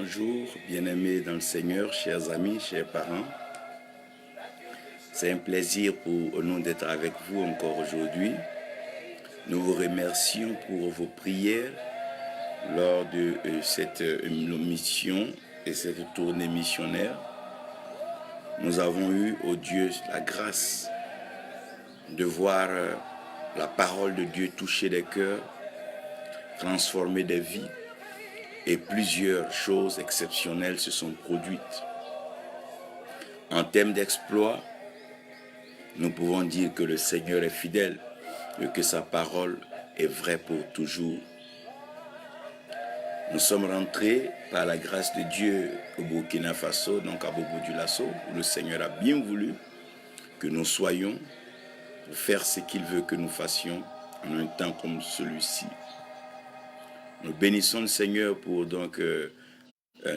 bonjour, bien-aimés dans le Seigneur, chers amis, chers parents. C'est un plaisir pour nous d'être avec vous encore aujourd'hui. Nous vous remercions pour vos prières lors de cette mission et cette tournée missionnaire. Nous avons eu, au Dieu, la grâce de voir la parole de Dieu toucher des cœurs, transformer des vies. Et plusieurs choses exceptionnelles se sont produites. En termes d'exploits, nous pouvons dire que le Seigneur est fidèle et que sa parole est vraie pour toujours. Nous sommes rentrés par la grâce de Dieu au Burkina Faso, donc à Bobo-Dioulasso, où le Seigneur a bien voulu que nous soyons pour faire ce qu'il veut que nous fassions en un temps comme celui-ci. Nous bénissons le Seigneur pour donc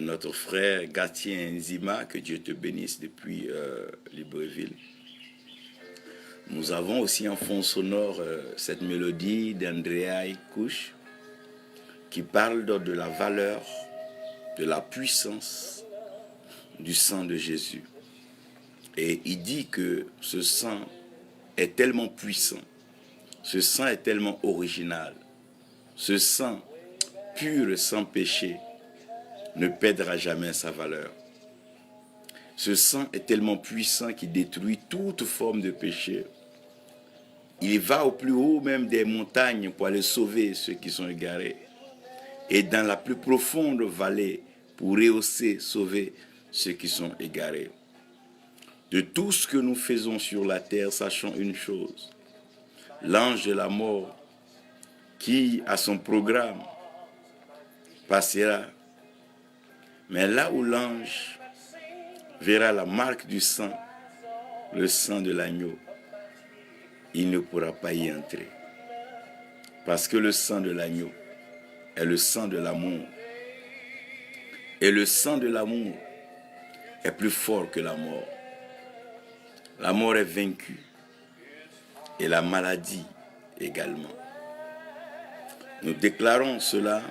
notre frère Gatien Nzima, que Dieu te bénisse depuis Libreville. Nous avons aussi en fond sonore cette mélodie d'Andrea Ikush qui parle de la valeur, de la puissance du sang de Jésus. Et il dit que ce sang est tellement puissant, ce sang est tellement original, ce sang pur sans péché ne perdra jamais sa valeur. Ce sang est tellement puissant qu'il détruit toute forme de péché. Il va au plus haut même des montagnes pour aller sauver ceux qui sont égarés. Et dans la plus profonde vallée pour rehausser, sauver ceux qui sont égarés. De tout ce que nous faisons sur la terre, sachons une chose. L'ange de la mort qui a son programme passera. Mais là où l'ange verra la marque du sang, le sang de l'agneau, il ne pourra pas y entrer. Parce que le sang de l'agneau est le sang de l'amour. Et le sang de l'amour est plus fort que la mort. La mort est vaincue et la maladie également. Nous déclarons cela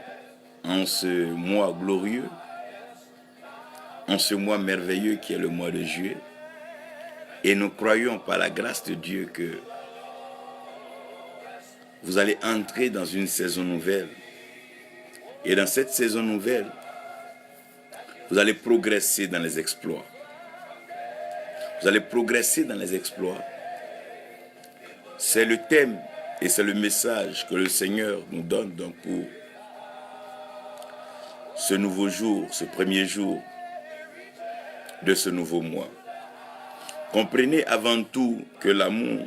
en ce mois glorieux, en ce mois merveilleux qui est le mois de juillet. Et nous croyons par la grâce de Dieu que vous allez entrer dans une saison nouvelle. Et dans cette saison nouvelle, vous allez progresser dans les exploits. Vous allez progresser dans les exploits. C'est le thème et c'est le message que le Seigneur nous donne donc pour ce nouveau jour, ce premier jour de ce nouveau mois. Comprenez avant tout que l'amour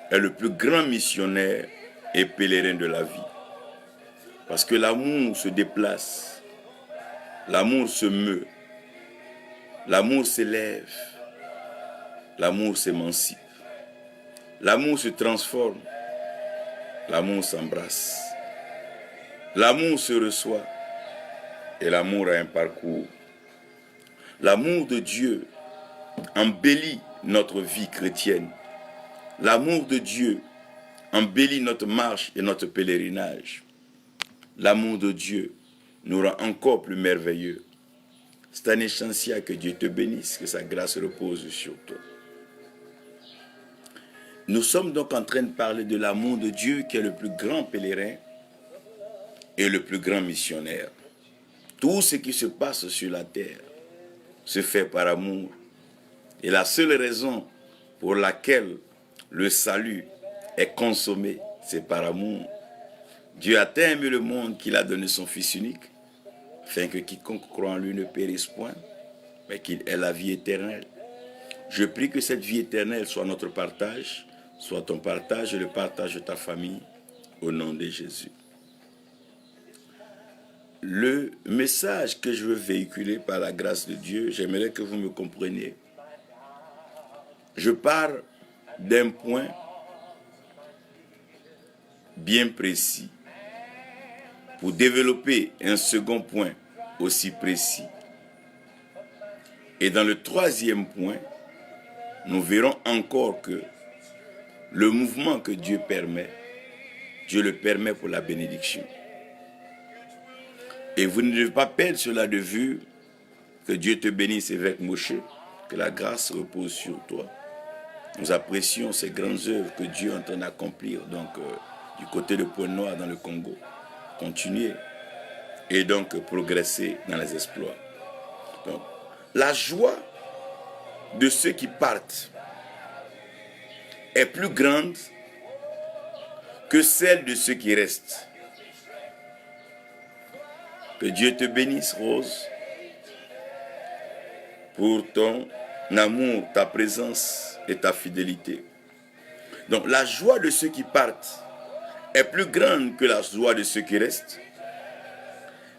est le plus grand missionnaire et pèlerin de la vie. Parce que l'amour se déplace, l'amour se meut, l'amour s'élève, l'amour s'émancipe, l'amour se transforme, l'amour s'embrasse, l'amour se reçoit et l'amour a un parcours. L'amour de Dieu embellit notre vie chrétienne. L'amour de Dieu embellit notre marche et notre pèlerinage. L'amour de Dieu nous rend encore plus merveilleux. Stane Chansia, que Dieu te bénisse, que sa grâce repose sur toi. Nous sommes donc en train de parler de l'amour de Dieu qui est le plus grand pèlerin et le plus grand missionnaire. Tout ce qui se passe sur la terre se fait par amour. Et la seule raison pour laquelle le salut est consommé, c'est par amour. Dieu a tant aimé le monde qu'il a donné son Fils unique, afin que quiconque croit en lui ne périsse point, mais qu'il ait la vie éternelle. Je prie que cette vie éternelle soit notre partage, soit ton partage et le partage de ta famille, au nom de Jésus. Le message que je veux véhiculer par la grâce de Dieu, j'aimerais que vous me compreniez. Je pars d'un point bien précis pour développer un second point aussi précis. Et dans le troisième point, nous verrons encore que le mouvement que Dieu permet, Dieu le permet pour la bénédiction. Et vous ne devez pas perdre cela de vue. Que Dieu te bénisse, évêque Moshe. Que la grâce repose sur toi. Nous apprécions ces grandes œuvres que Dieu est en train d'accomplir. Donc, du côté de Pointe-Noire, dans le Congo. Continuez. Et donc, progresser dans les exploits. Donc, la joie de ceux qui partent est plus grande que celle de ceux qui restent. Que Dieu te bénisse, Rose, pour ton amour, ta présence et ta fidélité. Donc la joie de ceux qui partent est plus grande que la joie de ceux qui restent,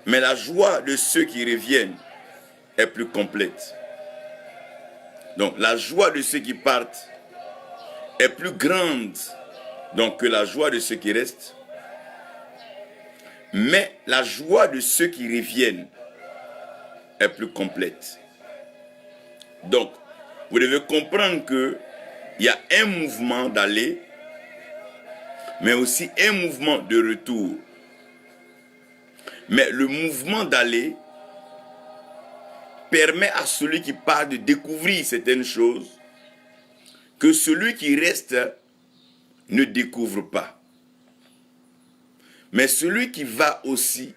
mais la joie de ceux qui reviennent est plus complète. Donc la joie de ceux qui partent est plus grande donc, que la joie de ceux qui restent, mais la joie de ceux qui reviennent est plus complète. Donc, vous devez comprendre qu'il y a un mouvement d'aller, mais aussi un mouvement de retour. Mais le mouvement d'aller permet à celui qui part de découvrir certaines choses que celui qui reste ne découvre pas. Mais celui qui va aussi,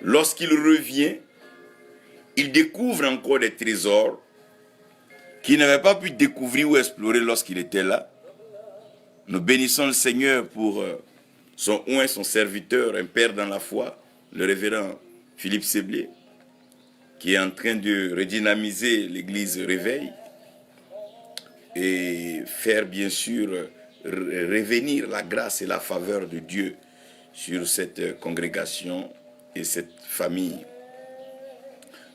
lorsqu'il revient, il découvre encore des trésors qu'il n'avait pas pu découvrir ou explorer lorsqu'il était là. Nous bénissons le Seigneur pour son oint, son serviteur, un père dans la foi, le révérend Philippe Séblier, qui est en train de redynamiser l'église Réveil et faire bien sûr revenir la grâce et la faveur de Dieu sur cette congrégation et cette famille.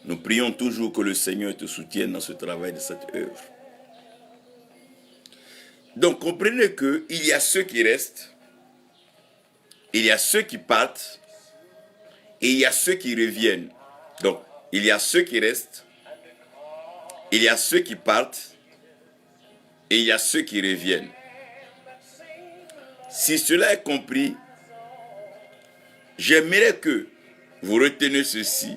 Nous prions toujours que le Seigneur te soutienne dans ce travail de cette œuvre. Donc comprenez qu'il y a ceux qui restent, il y a ceux qui partent, et il y a ceux qui reviennent. Donc il y a ceux qui restent, il y a ceux qui partent, et il y a ceux qui reviennent. Si cela est compris, j'aimerais que vous reteniez ceci.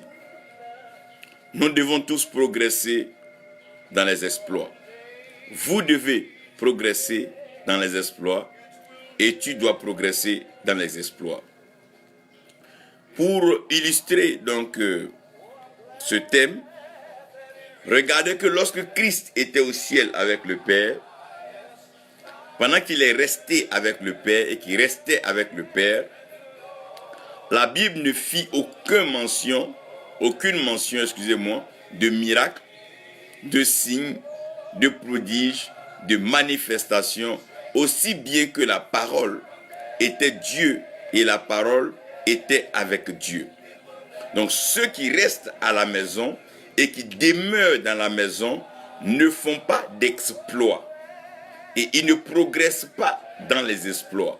Nous devons tous progresser dans les exploits. Vous devez progresser dans les exploits et tu dois progresser dans les exploits. Pour illustrer donc ce thème, regardez que lorsque Christ était au ciel avec le Père, pendant qu'il est resté avec le Père et qu'il restait avec le Père, la Bible ne fit aucune mention, de miracles, de signes, de prodiges, de manifestations, aussi bien que la parole était Dieu et la parole était avec Dieu. Donc ceux qui restent à la maison et qui demeurent dans la maison ne font pas d'exploits et ils ne progressent pas dans les exploits.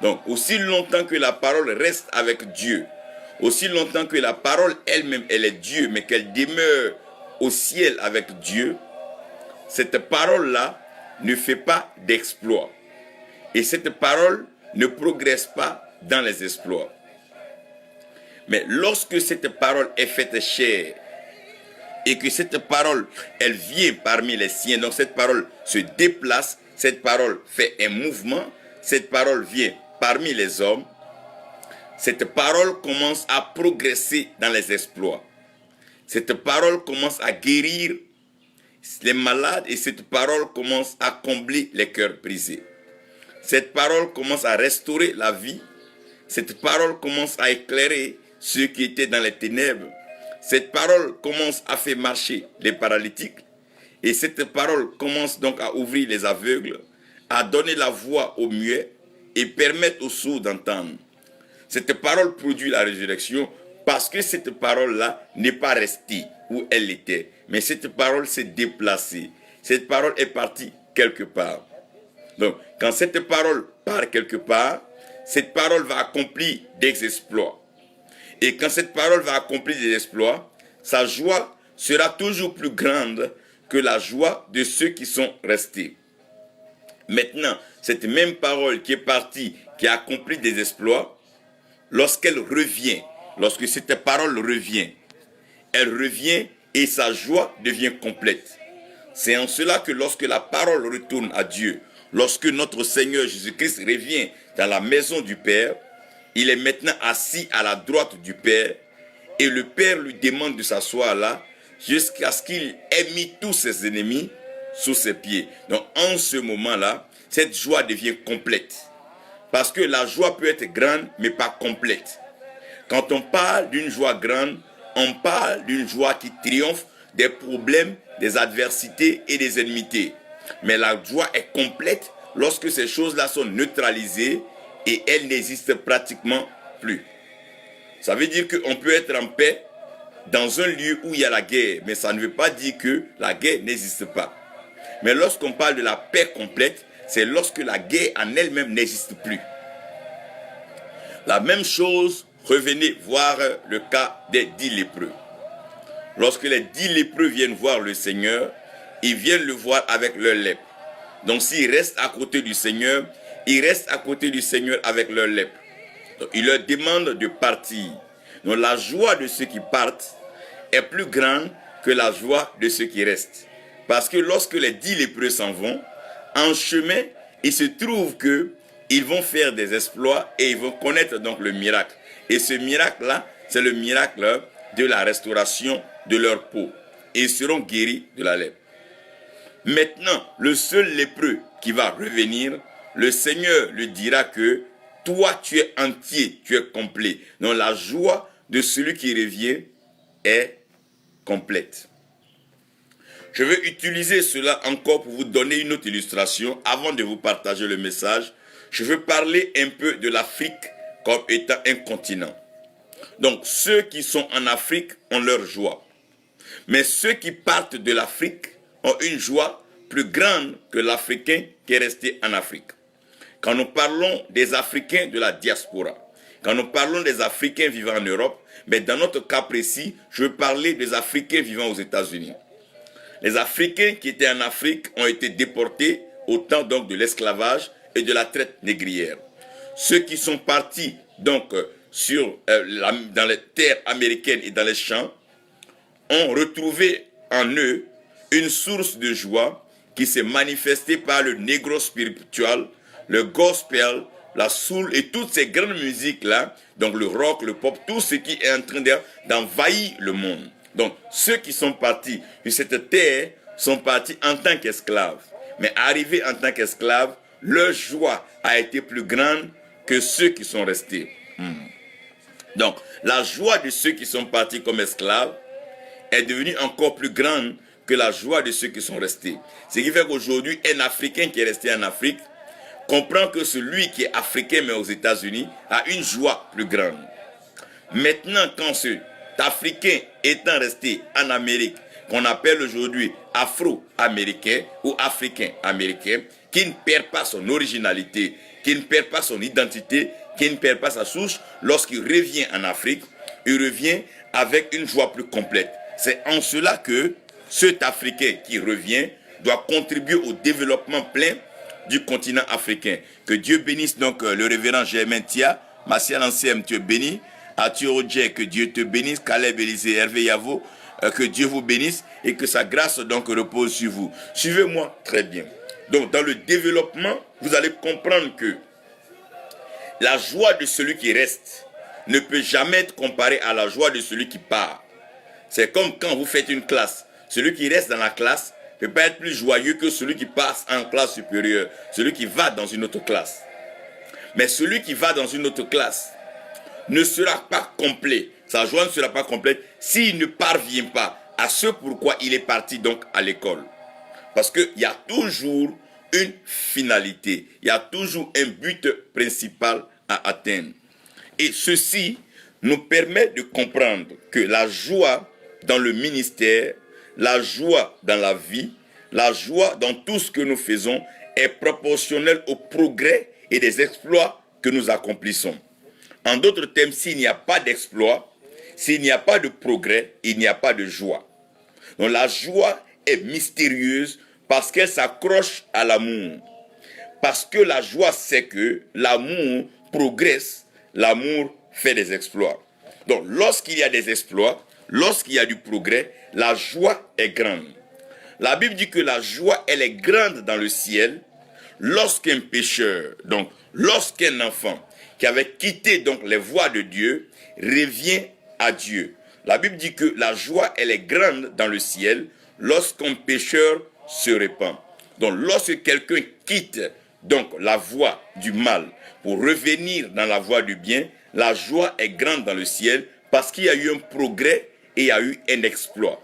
Donc aussi longtemps que la parole reste avec Dieu, aussi longtemps que la parole elle-même, elle est Dieu, mais qu'elle demeure au ciel avec Dieu, cette parole-là ne fait pas d'exploit. Et cette parole ne progresse pas dans les exploits. Mais lorsque cette parole est faite chair, et que cette parole, elle vient parmi les siens, donc cette parole se déplace, cette parole fait un mouvement, cette parole vient parmi les hommes, cette parole commence à progresser dans les exploits. Cette parole commence à guérir les malades et cette parole commence à combler les cœurs brisés. Cette parole commence à restaurer la vie. Cette parole commence à éclairer ceux qui étaient dans les ténèbres. Cette parole commence à faire marcher les paralytiques. Et cette parole commence donc à ouvrir les aveugles, à donner la voix aux muets et permettre aux sourds d'entendre. Cette parole produit la résurrection parce que cette parole-là n'est pas restée où elle était. Mais cette parole s'est déplacée. Cette parole est partie quelque part. Donc, quand cette parole part quelque part, cette parole va accomplir des exploits. Et quand cette parole va accomplir des exploits, sa joie sera toujours plus grande que la joie de ceux qui sont restés. Maintenant, cette même parole qui est partie, qui a accompli des exploits, lorsqu'elle revient, lorsque cette parole revient, elle revient et sa joie devient complète. C'est en cela que lorsque la parole retourne à Dieu, lorsque notre Seigneur Jésus-Christ revient dans la maison du Père, il est maintenant assis à la droite du Père et le Père lui demande de s'asseoir là jusqu'à ce qu'il ait mis tous ses ennemis sous ses pieds. Donc en ce moment-là, cette joie devient complète. Parce que la joie peut être grande mais pas complète. Quand on parle d'une joie grande, on parle d'une joie qui triomphe des problèmes, des adversités et des enmités. Mais la joie est complète lorsque ces choses-là sont neutralisées et elles n'existent pratiquement plus. Ça veut dire qu'on peut être en paix dans un lieu où il y a la guerre, mais ça ne veut pas dire que la guerre n'existe pas. Mais lorsqu'on parle de la paix complète, c'est lorsque la guerre en elle-même n'existe plus. La même chose, revenez voir le cas des 10 lépreux. Lorsque les 10 lépreux viennent voir le Seigneur, ils viennent le voir avec leur lèpre. Donc s'ils restent à côté du Seigneur, ils restent à côté du Seigneur avec leur lèpre. Donc il leur demande de partir. Donc la joie de ceux qui partent est plus grande que la joie de ceux qui restent. Parce que lorsque les 10 lépreux s'en vont, en chemin, il se trouve qu'ils vont faire des exploits et ils vont connaître donc le miracle. Et ce miracle-là, c'est le miracle de la restauration de leur peau. Et ils seront guéris de la lèpre. Maintenant, le seul lépreux qui va revenir, le Seigneur lui dira que toi, tu es entier, tu es complet. Donc la joie de celui qui revient est complète. Je vais utiliser cela encore pour vous donner une autre illustration avant de vous partager le message. Je veux parler un peu de l'Afrique comme étant un continent. Donc ceux qui sont en Afrique ont leur joie. Mais ceux qui partent de l'Afrique ont une joie plus grande que l'Africain qui est resté en Afrique. Quand nous parlons des Africains de la diaspora, quand nous parlons des Africains vivant en Europe, mais dans notre cas précis, je veux parler des Africains vivant aux États-Unis. Les Africains qui étaient en Afrique ont été déportés au temps donc de l'esclavage et de la traite négrière. Ceux qui sont partis donc dans les terres américaines et dans les champs ont retrouvé en eux une source de joie qui s'est manifestée par le négro spiritual, le gospel, la soul et toutes ces grandes musiques-là, donc le rock, le pop, tout ce qui est en train d'envahir le monde. Donc, ceux qui sont partis de cette terre sont partis en tant qu'esclaves. Mais arrivés en tant qu'esclaves, leur joie a été plus grande que ceux qui sont restés. Donc, la joie de ceux qui sont partis comme esclaves est devenue encore plus grande que la joie de ceux qui sont restés. Ce qui fait qu'aujourd'hui, un Africain qui est resté en Afrique comprend que celui qui est africain mais aux États-Unis a une joie plus grande. Maintenant, quand cet Africain étant resté en Amérique, qu'on appelle aujourd'hui Afro-Américain ou Africain-Américain, qui ne perd pas son originalité, qui ne perd pas son identité, qui ne perd pas sa souche, lorsqu'il revient en Afrique, il revient avec une joie plus complète. C'est en cela que cet Africain qui revient doit contribuer au développement plein du continent africain. Que Dieu bénisse donc le révérend Germain Tia, Martial Ancien, tu es béni, Arthur Odje, que Dieu te bénisse, Caleb Élisée, Hervé Yavo, que Dieu vous bénisse et que sa grâce donc repose sur vous. Suivez-moi très bien. Donc dans le développement, vous allez comprendre que la joie de celui qui reste ne peut jamais être comparée à la joie de celui qui part. C'est comme quand vous faites une classe. Celui qui reste dans la classe ne peut pas être plus joyeux que celui qui passe en classe supérieure, celui qui va dans une autre classe. Mais celui qui va dans une autre classe ne sera pas complet. Sa joie ne sera pas complète s'il ne parvient pas à ce pourquoi il est parti donc à l'école. Parce qu'il y a toujours une finalité, il y a toujours un but principal à atteindre. Et ceci nous permet de comprendre que la joie dans le ministère, la joie dans la vie, la joie dans tout ce que nous faisons est proportionnelle au progrès et des exploits que nous accomplissons. En d'autres termes, s'il n'y a pas d'exploit, s'il n'y a pas de progrès, il n'y a pas de joie. Donc la joie est mystérieuse parce qu'elle s'accroche à l'amour. Parce que la joie sait que l'amour progresse, l'amour fait des exploits. Donc, lorsqu'il y a des exploits, lorsqu'il y a du progrès, la joie est grande. La Bible dit que la joie, elle est grande dans le ciel lorsqu'un pécheur, donc lorsqu'un enfant qui avait quitté donc les voies de Dieu, revient à Dieu. La Bible dit que la joie, elle est grande dans le ciel lorsqu'un pécheur se répand. Donc, lorsque quelqu'un quitte donc la voie du mal pour revenir dans la voie du bien, la joie est grande dans le ciel parce qu'il y a eu un progrès et il y a eu un exploit.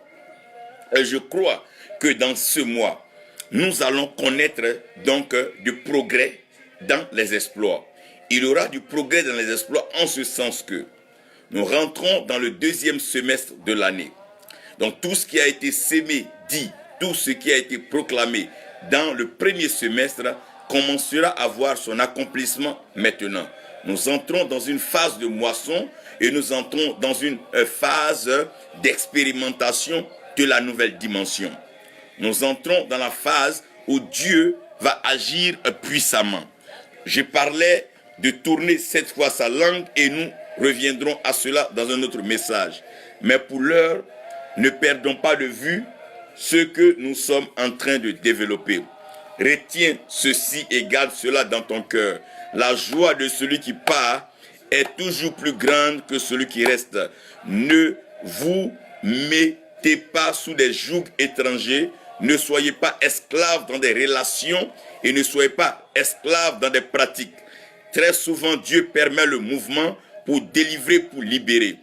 Et je crois que dans ce mois, nous allons connaître donc du progrès dans les exploits. Il y aura du progrès dans les exploits en ce sens que nous rentrons dans le deuxième semestre de l'année. Donc tout ce qui a été sémé, dit, tout ce qui a été proclamé dans le premier semestre commencera à voir son accomplissement maintenant. Nous entrons dans une phase de moisson et nous entrons dans une phase d'expérimentation de la nouvelle dimension. Nous entrons dans la phase où Dieu va agir puissamment. Je parlais de tourner cette fois sa langue et nous reviendrons à cela dans un autre message. Mais pour l'heure, ne perdons pas de vue ce que nous sommes en train de développer. Retiens ceci et garde cela dans ton cœur. La joie de celui qui part est toujours plus grande que celui qui reste. Ne vous mettez pas sous des jougs étrangers. Ne soyez pas esclaves dans des relations et ne soyez pas esclaves dans des pratiques. Très souvent, Dieu permet le mouvement pour délivrer, pour libérer.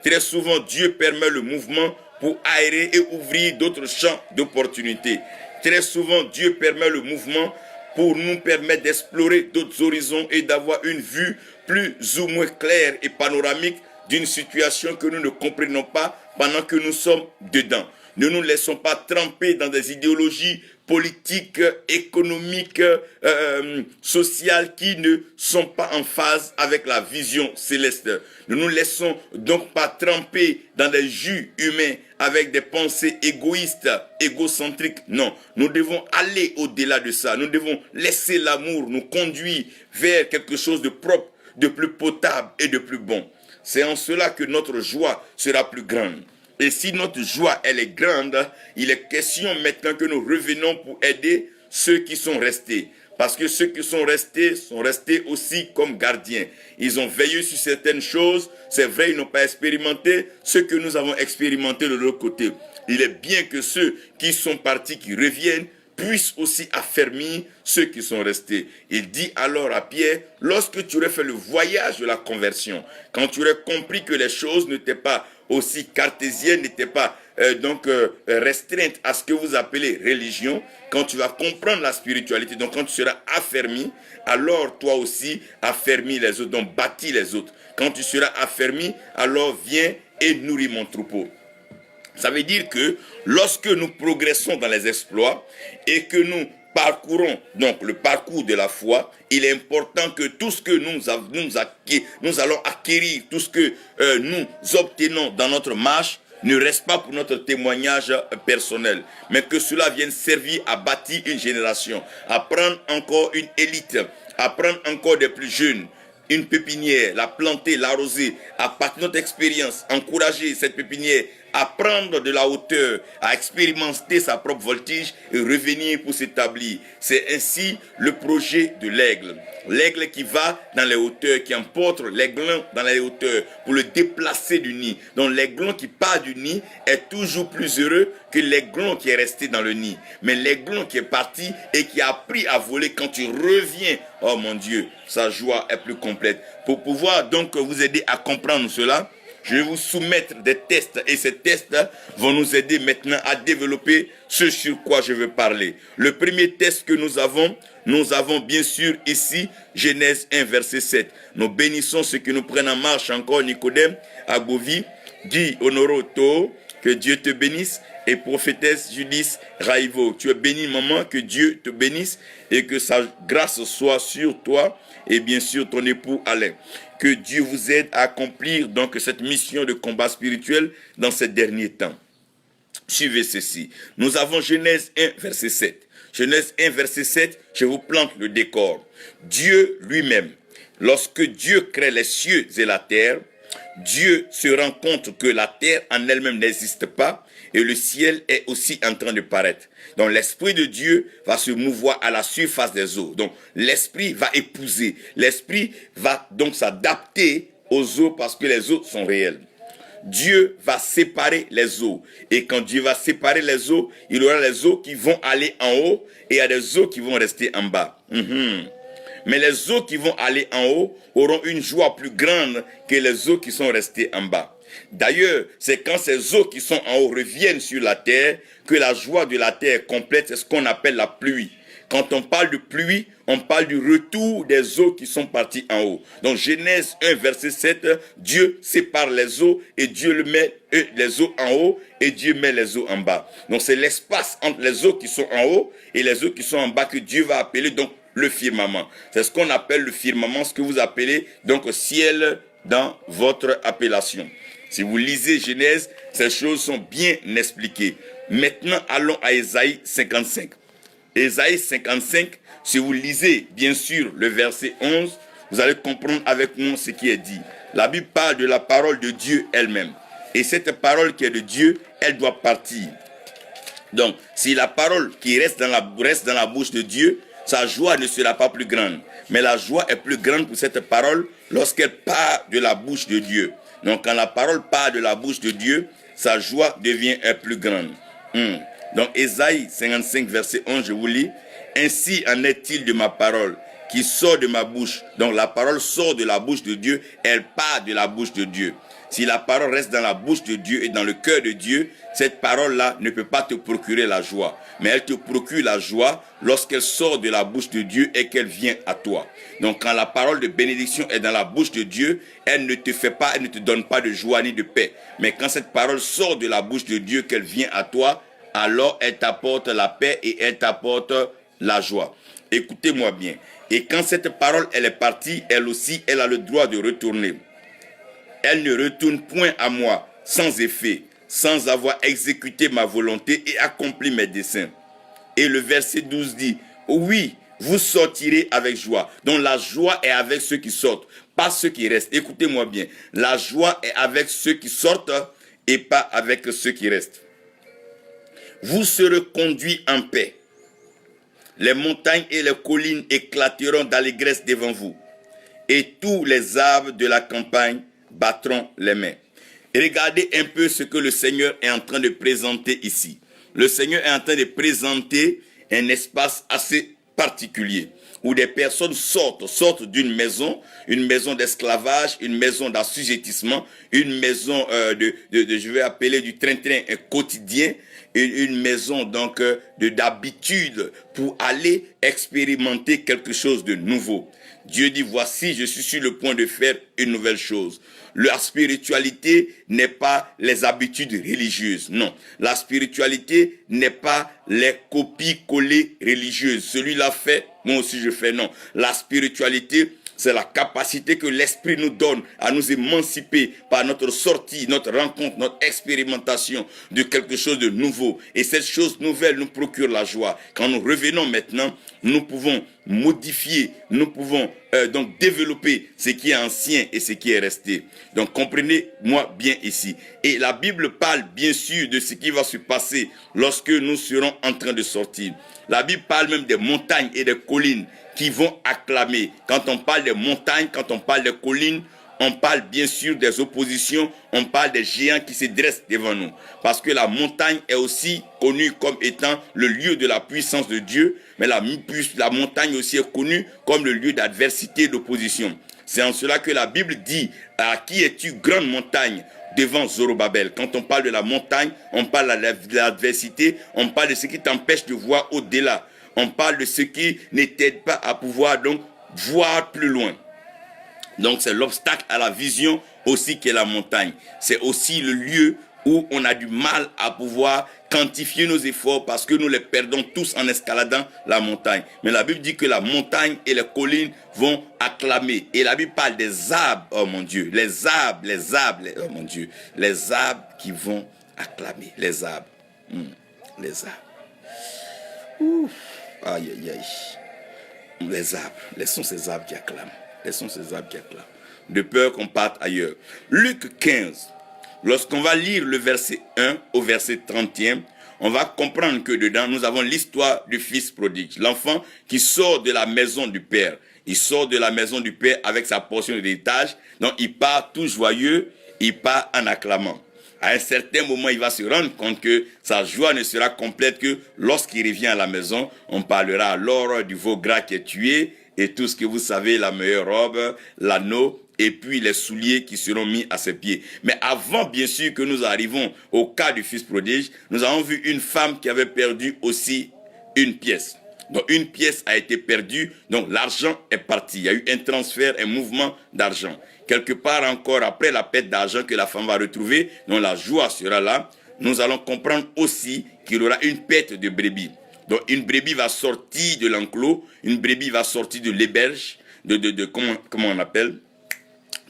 Très souvent, Dieu permet le mouvement pour aérer et ouvrir d'autres champs d'opportunités. Très souvent, Dieu permet le mouvement pour nous permettre d'explorer d'autres horizons et d'avoir une vue plus ou moins claire et panoramique d'une situation que nous ne comprenons pas pendant que nous sommes dedans. Ne nous laissons pas tremper dans des idéologies politiques, économiques, sociales qui ne sont pas en phase avec la vision céleste. Ne nous laissons donc pas tremper dans des jus humains avec des pensées égoïstes, égocentriques. Non, nous devons aller au-delà de ça. Nous devons laisser l'amour nous conduire vers quelque chose de propre, de plus potable et de plus bon. C'est en cela que notre joie sera plus grande. Et si notre joie, elle est grande, il est question maintenant que nous revenons pour aider ceux qui sont restés. Parce que ceux qui sont restés aussi comme gardiens. Ils ont veillé sur certaines choses. C'est vrai, ils n'ont pas expérimenté ce que nous avons expérimenté de l'autre côté. Il est bien que ceux qui sont partis, qui reviennent, puissent aussi affermir ceux qui sont restés. Il dit alors à Pierre, lorsque tu aurais fait le voyage de la conversion, quand tu aurais compris que les choses n'étaient pas aussi cartésiennes, n'étaient pas restreintes à ce que vous appelez religion, quand tu vas comprendre la spiritualité, donc quand tu seras affermi, alors toi aussi affermis les autres, donc bâtis les autres. Quand tu seras affermi, alors viens et nourris mon troupeau. Ça veut dire que lorsque nous progressons dans les exploits et que nous parcourons donc le parcours de la foi, il est important que tout ce que nous allons acquérir, tout ce que nous obtenons dans notre marche, ne reste pas pour notre témoignage personnel, mais que cela vienne servir à bâtir une génération, à prendre encore une élite, à prendre encore des plus jeunes, une pépinière, la planter, l'arroser, à partir de notre expérience, encourager cette pépinière à prendre de la hauteur, à expérimenter sa propre voltige et revenir pour s'établir. C'est ainsi le projet de l'aigle. L'aigle qui va dans les hauteurs, qui emporte l'aiglon dans les hauteurs pour le déplacer du nid. Donc l'aiglon qui part du nid est toujours plus heureux que l'aiglon qui est resté dans le nid. Mais l'aiglon qui est parti et qui a appris à voler, quand tu reviens, oh mon Dieu, sa joie est plus complète. Pour pouvoir donc vous aider à comprendre cela, je vais vous soumettre des tests et ces tests vont nous aider maintenant à développer ce sur quoi je veux parler. Le premier test que nous avons bien sûr ici Genèse 1 verset 7. Nous bénissons ceux qui nous prennent en marche encore, Nicodème, Agovi, Guy Honoroto, que Dieu te bénisse, et prophétesse Judice Raivo. Tu es bénie maman, que Dieu te bénisse et que sa grâce soit sur toi et bien sûr ton époux Alain. Que Dieu vous aide à accomplir donc cette mission de combat spirituel dans ces derniers temps. Suivez ceci. Nous avons Genèse 1 verset 7. Genèse 1 verset 7, je vous plante le décor. Dieu lui-même, lorsque Dieu crée les cieux et la terre, Dieu se rend compte que la terre en elle-même n'existe pas et le ciel est aussi en train de paraître. Donc l'Esprit de Dieu va se mouvoir à la surface des eaux. Donc l'Esprit va épouser. L'Esprit va donc s'adapter aux eaux parce que les eaux sont réelles. Dieu va séparer les eaux. Et quand Dieu va séparer les eaux, il y aura les eaux qui vont aller en haut et il y a des eaux qui vont rester en bas. Mais les eaux qui vont aller en haut auront une joie plus grande que les eaux qui sont restées en bas. D'ailleurs, c'est quand ces eaux qui sont en haut reviennent sur la terre que la joie de la terre est complète. C'est ce qu'on appelle la pluie. Quand on parle de pluie, on parle du retour des eaux qui sont parties en haut. Donc Genèse 1, verset 7, Dieu sépare les eaux et Dieu met les eaux en haut et Dieu met les eaux en bas. Donc c'est l'espace entre les eaux qui sont en haut et les eaux qui sont en bas que Dieu va appeler donc le firmament. C'est ce qu'on appelle le firmament, ce que vous appelez donc ciel dans votre appellation. Si vous lisez Genèse, ces choses sont bien expliquées. Maintenant, allons à Ésaïe 55. Ésaïe 55, si vous lisez bien sûr le verset 11, vous allez comprendre avec moi ce qui est dit. La Bible parle de la parole de Dieu elle-même. Et cette parole qui est de Dieu, elle doit partir. Donc, si la parole qui reste dans la bouche de Dieu, sa joie ne sera pas plus grande. Mais la joie est plus grande pour cette parole lorsqu'elle part de la bouche de Dieu. Donc, quand la parole part de la bouche de Dieu, sa joie devient plus grande. Donc, Ésaïe 55, verset 11, je vous lis. « Ainsi en est-il de ma parole qui sort de ma bouche. » Donc, la parole sort de la bouche de Dieu, elle part de la bouche de Dieu. Si la parole reste dans la bouche de Dieu et dans le cœur de Dieu, cette parole-là ne peut pas te procurer la joie. Mais elle te procure la joie lorsqu'elle sort de la bouche de Dieu et qu'elle vient à toi. Donc quand la parole de bénédiction est dans la bouche de Dieu, elle ne te donne pas de joie ni de paix. Mais quand cette parole sort de la bouche de Dieu, qu'elle vient à toi, alors elle t'apporte la paix et elle t'apporte la joie. Écoutez-moi bien. Et quand cette parole, elle est partie, elle aussi, elle a le droit de retourner. Elle ne retourne point à moi sans effet, sans avoir exécuté ma volonté et accompli mes desseins. Et le verset 12 dit, oui, vous sortirez avec joie. Donc la joie est avec ceux qui sortent, pas ceux qui restent. Écoutez-moi bien, la joie est avec ceux qui sortent et pas avec ceux qui restent. Vous serez conduits en paix. Les montagnes et les collines éclateront d'allégresse devant vous. Et tous les arbres de la campagne battront les mains. Et regardez un peu ce que le Seigneur est en train de présenter ici. Le Seigneur est en train de présenter un espace assez particulier où des personnes sortent d'une maison, une maison d'esclavage, une maison d'assujettissement, une maison je vais appeler du train-train quotidien, une maison donc d'habitude pour aller expérimenter quelque chose de nouveau. Dieu dit, voici, je suis sur le point de faire une nouvelle chose. La spiritualité n'est pas les habitudes religieuses, non. La spiritualité n'est pas les copies-collées religieuses. Celui-là fait, moi aussi je fais, non. La spiritualité, c'est la capacité que l'Esprit nous donne à nous émanciper par notre sortie, notre rencontre, notre expérimentation de quelque chose de nouveau. Et cette chose nouvelle nous procure la joie. Quand nous revenons maintenant, nous pouvons modifier, nous pouvons donc développer ce qui est ancien et ce qui est resté. Donc comprenez-moi bien ici. Et la Bible parle bien sûr de ce qui va se passer lorsque nous serons en train de sortir. La Bible parle même des montagnes et des collines qui vont acclamer. Quand on parle des montagnes, quand on parle des collines, on parle bien sûr des oppositions, on parle des géants qui se dressent devant nous. Parce que la montagne est aussi connue comme étant le lieu de la puissance de Dieu, mais la montagne aussi est connue comme le lieu d'adversité et d'opposition. C'est en cela que la Bible dit, à qui es-tu grande montagne devant Zorobabel? Quand on parle de la montagne, on parle de l'adversité, on parle de ce qui t'empêche de voir au-delà. On parle de ce qui ne t'aide pas à pouvoir donc voir plus loin. Donc c'est l'obstacle à la vision aussi qu'est la montagne. C'est aussi le lieu où on a du mal à pouvoir quantifier nos efforts parce que nous les perdons tous en escaladant la montagne. Mais la Bible dit que la montagne et les collines vont acclamer. Et la Bible parle des arbres, oh mon Dieu, les arbres, oh mon Dieu, les arbres qui vont acclamer, les arbres, les arbres. Ouf. Aïe, aïe, aïe. Les arbres, sont ces arbres qui acclament. Les sont ces arbres qui acclament. de peur qu'on parte ailleurs. Luc 15, lorsqu'on va lire le verset 1 au verset 31, on va comprendre que dedans, nous avons l'histoire du fils prodigue. L'enfant qui sort de la maison du père. Il sort de la maison du père avec sa portion d'héritage. Donc, il part tout joyeux, il part en acclamant. À un certain moment, il va se rendre compte que sa joie ne sera complète que lorsqu'il revient à la maison. On parlera alors du veau gras qui est tué et tout ce que vous savez, la meilleure robe, l'anneau et puis les souliers qui seront mis à ses pieds. Mais avant, bien sûr, que nous arrivons au cas du fils prodige, nous avons vu une femme qui avait perdu aussi une pièce. Donc une pièce a été perdue, donc l'argent est parti. Il y a eu un transfert, un mouvement d'argent. Quelque part encore après la perte d'argent que la femme va retrouver, dont la joie sera là, nous allons comprendre aussi qu'il y aura une perte de brebis. Donc une brebis va sortir de l'enclos, une brebis va sortir de l'héberge, comment on appelle,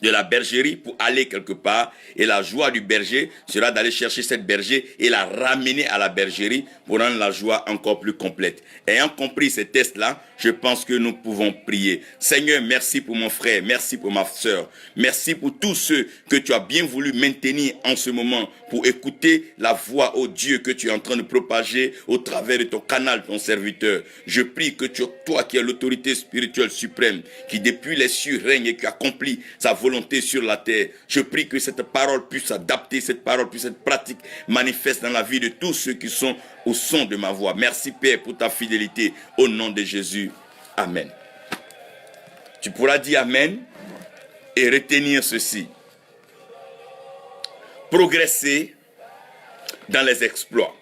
de la bergerie pour aller quelque part, et la joie du berger sera d'aller chercher cette berger et la ramener à la bergerie pour rendre la joie encore plus complète. Ayant compris ces tests-là, je pense que nous pouvons prier. Seigneur, merci pour mon frère, merci pour ma soeur, merci pour tous ceux que tu as bien voulu maintenir en ce moment pour écouter la voix, ô Dieu, que tu es en train de propager au travers de ton canal, ton serviteur. Je prie que toi qui es l'autorité spirituelle suprême, qui depuis les cieux règne et qui accomplit sa volonté sur la terre, je prie que cette parole puisse s'adapter, cette parole puisse être pratique, manifeste dans la vie de tous ceux qui sont au son de ma voix. Merci Père pour ta fidélité, au nom de Jésus. Amen. Tu pourras dire Amen et retenir ceci. Progresser dans les exploits.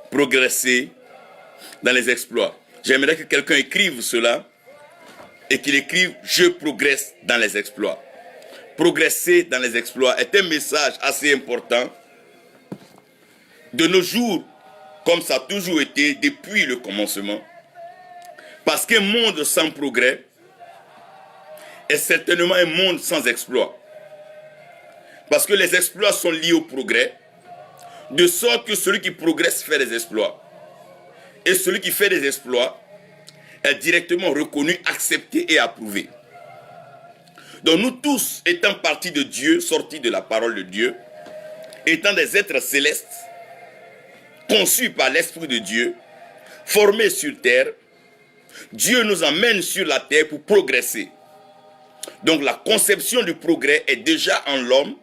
Progresser dans les exploits. J'aimerais que quelqu'un écrive cela et qu'il écrive « Je progresse dans les exploits ». Progresser dans les exploits est un message assez important. De nos jours, comme ça a toujours été depuis le commencement, parce qu'un monde sans progrès est certainement un monde sans exploit. Parce que les exploits sont liés au progrès, de sorte que celui qui progresse fait des exploits. Et celui qui fait des exploits est directement reconnu, accepté et approuvé. Donc nous tous, étant partis de Dieu, sortis de la parole de Dieu, étant des êtres célestes, conçus par l'Esprit de Dieu, formés sur terre, Dieu nous emmène sur la terre pour progresser. Donc la conception du progrès est déjà en l'homme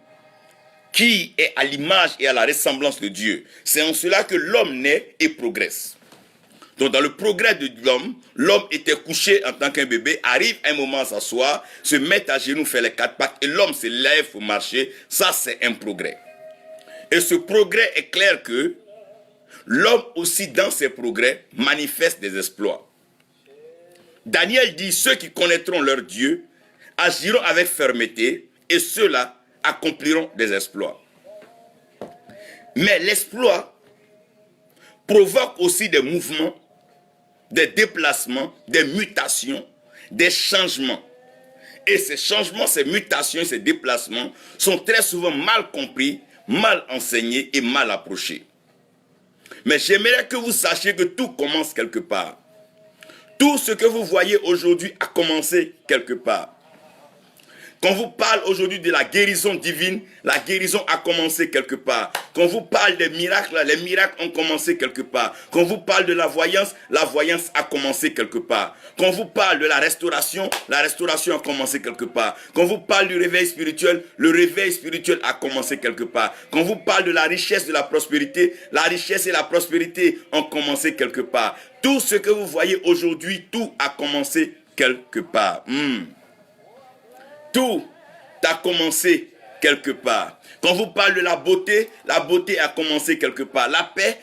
qui est à l'image et à la ressemblance de Dieu. C'est en cela que l'homme naît et progresse. Donc dans le progrès de l'homme, l'homme était couché en tant qu'un bébé, arrive un moment à s'asseoir, se met à genoux, fait les quatre pattes et l'homme se lève pour marcher. Ça c'est un progrès. Et ce progrès est clair que l'homme aussi dans ses progrès manifeste des exploits. Daniel dit, ceux qui connaîtront leur Dieu agiront avec fermeté et ceux-là accompliront des exploits. Mais l'exploit provoque aussi des mouvements, des déplacements, des mutations, des changements. Et ces changements, ces mutations, ces déplacements sont très souvent mal compris, mal enseignés et mal approchés. Mais j'aimerais que vous sachiez que tout commence quelque part. Tout ce que vous voyez aujourd'hui a commencé quelque part. Quand vous parle aujourd'hui de la guérison divine, la guérison a commencé quelque part. Quand vous parle des miracles, les miracles ont commencé quelque part. Quand vous parle de la voyance a commencé quelque part. Quand vous parle de la restauration a commencé quelque part. Quand vous parle du réveil spirituel, le réveil spirituel a commencé quelque part. Quand vous parle de la richesse, de la prospérité, la richesse et la prospérité ont commencé quelque part. Tout ce que vous voyez aujourd'hui, tout a commencé quelque part. Tout a commencé quelque part. Quand vous parlez de la beauté a commencé quelque part. La paix